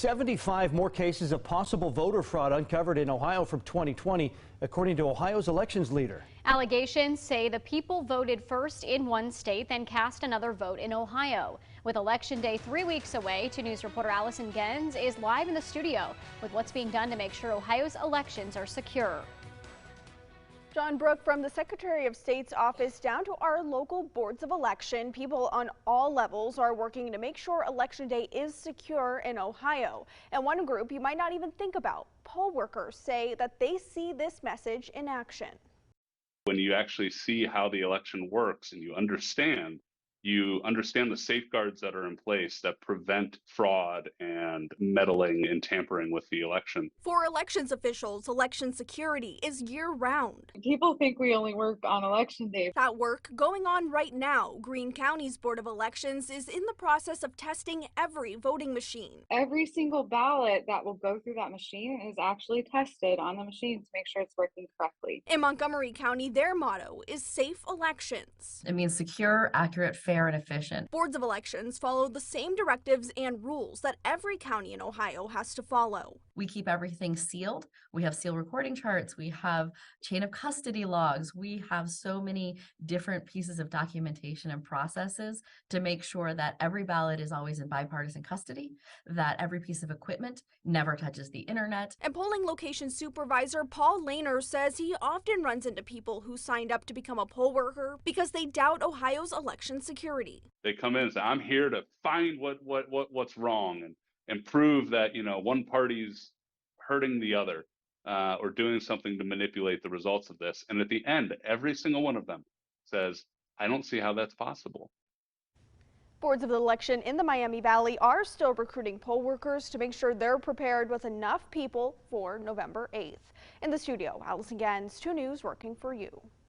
75 more cases of possible voter fraud uncovered in Ohio from 2020, according to Ohio's elections leader. Allegations say the people voted first in one state, then cast another vote in Ohio. With Election Day 3 weeks away, 2 News reporter Allison Gens is live in the studio with what's being done to make sure Ohio's elections are secure. John Brook, from the Secretary of State's office down to our local boards of election, people on all levels are working to make sure Election Day is secure in Ohio. And one group you might not even think about, poll workers, say that they see this message in action. When you actually see how the election works and you understand the safeguards that are in place that prevent fraud and meddling and tampering with the election. For elections officials, election security is year-round. People think we only work on election day. That work going on right now. Greene County's Board of Elections is in the process of testing every voting machine. Every single ballot that will go through that machine is actually tested on the machine to make sure it's working correctly. In Montgomery County, their motto is safe elections. It means secure, accurate, fair, and efficient. Boards of elections follow the same directives and rules that every county in Ohio has to follow. We keep everything sealed. We have seal recording charts. We have chain of custody logs. We have so many different pieces of documentation and processes to make sure that every ballot is always in bipartisan custody, that every piece of equipment never touches the internet. And polling location supervisor Paul Lehner says he often runs into people who signed up to become a poll worker because they doubt Ohio's election security. They come in and say, I'm here to find what's wrong and prove that, one party's hurting the other or doing something to manipulate the results of this. And at the end, every single one of them says, I don't see how that's possible. Boards of election in the Miami Valley are still recruiting poll workers to make sure they're prepared with enough people for November 8th. In the studio, Allison Gens, 2 News, working for you.